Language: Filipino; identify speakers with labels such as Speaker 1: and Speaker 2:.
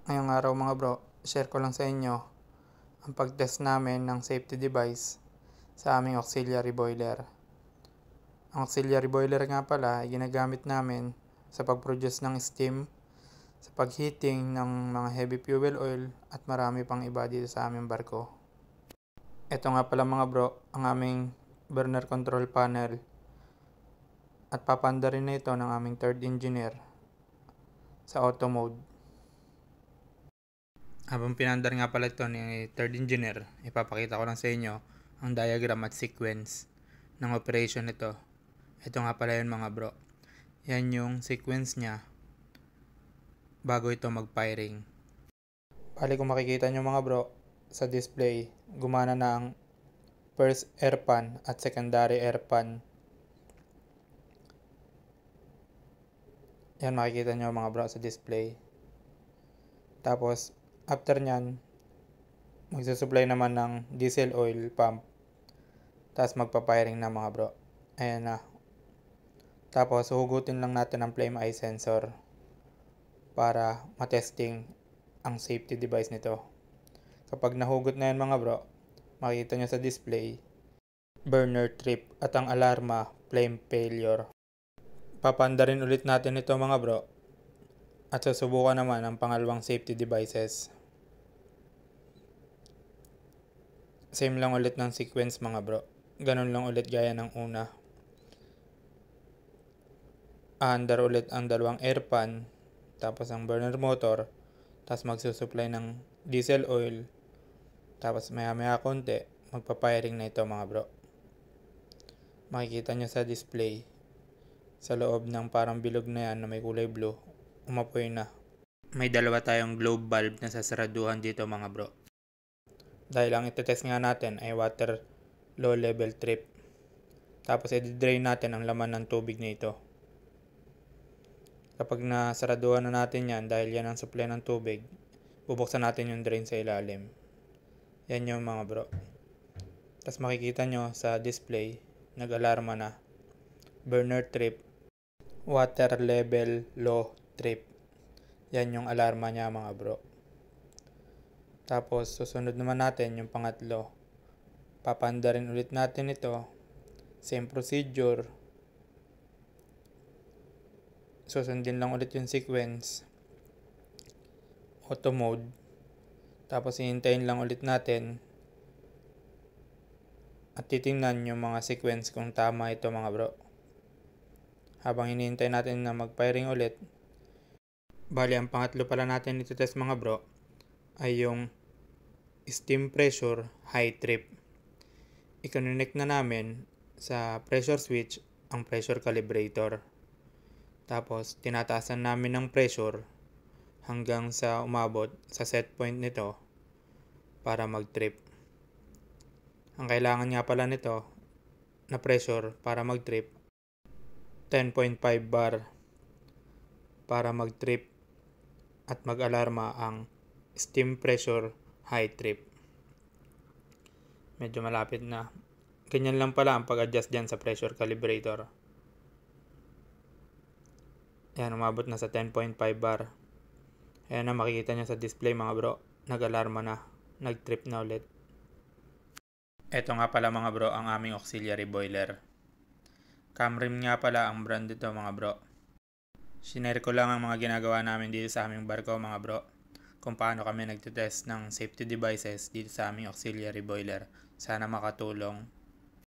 Speaker 1: Ngayong araw mga bro, share ko lang sa inyo ang pag-test namin ng safety device sa aming auxiliary boiler. Ang auxiliary boiler nga pala ay ginagamit namin sa pag-produce ng steam, sa pag-heating ng mga heavy fuel oil at marami pang iba dito sa aming barko. Ito nga pala mga bro, ang aming burner control panel at papanda rin na ito ng aming third engineer sa auto mode. Habang pinandar nga pala ito ni third engineer, ipapakita ko lang sa inyo ang diagram at sequence ng operation nito. Ito nga pala yun mga bro. Yan yung sequence niya bago ito mag-firing. Bali kung makikita nyo mga bro, sa display, gumana na ang first air pan at secondary air pan. Yan makikita nyo mga bro sa display. Tapos, after nyan, magsusupply naman ng diesel oil pump. Tapos magpa-firing na mga bro. Ayan na. Tapos, huhugutin lang natin ang flame eye sensor para matesting ang safety device nito. Kapag nahugot na yan mga bro, makikita nyo sa display, burner trip at ang alarma, flame failure. Papanda rin ulit natin ito mga bro at susubukan naman ang pangalawang safety devices. Same lang ulit ng sequence mga bro. Ganun lang ulit gaya ng una. Aandar ulit ang dalawang air pan, tapos ang burner motor, tapos magsusupply ng diesel oil, tapos maya maya konti, magpa-firing na ito mga bro. Makikita nyo sa display, sa loob ng parang bilog na yan na may kulay blue, umapoy na. May dalawa tayong globe valve na sasaraduhan dito mga bro. Dahil ang itetest nga natin ay water low level trip. Tapos i-drain natin ang laman ng tubig na ito. Kapag nasaraduhan na natin yan, dahil yan ang supply ng tubig, bubuksan natin yung drain sa ilalim. Yan yung mga bro. Tapos makikita nyo sa display, nag-alarma na. Burner trip, water level low trip. Yan yung alarma niya mga bro. Tapos susunod naman natin yung pangatlo. Papanda rin ulit natin ito. Same procedure. Susundin lang ulit yung sequence. Auto mode. Tapos hihintayin lang ulit natin. At titingnan yung mga sequence kung tama ito mga bro. Habang hinihintay natin na mag-firing ulit. Bali ang pangatlo pala natin ito-test mga bro ay yung steam pressure high trip. I-connect na namin sa pressure switch ang pressure calibrator. Tapos tinataasan namin ng pressure hanggang sa umabot sa set point nito para mag-trip. Ang kailangan nga pala nito na pressure para mag-trip 10.5 bar para mag-trip at mag-alarma ang steam pressure high trip. Medyo malapit na. Ganyan lang pala ang pag-adjust dyan sa pressure calibrator. Ayan, umabot na sa 10.5 bar. Ayan na, makikita nyo sa display mga bro. Nag-alarma na. Nag-trip na ulit. Ito nga pala mga bro ang aming auxiliary boiler. Camrim nga pala ang brand dito mga bro. Shinare ko lang ang mga ginagawa namin dito sa aming barko mga bro. Kung paano kami nagtitest ng safety devices dito sa aming auxiliary boiler. Sana makatulong.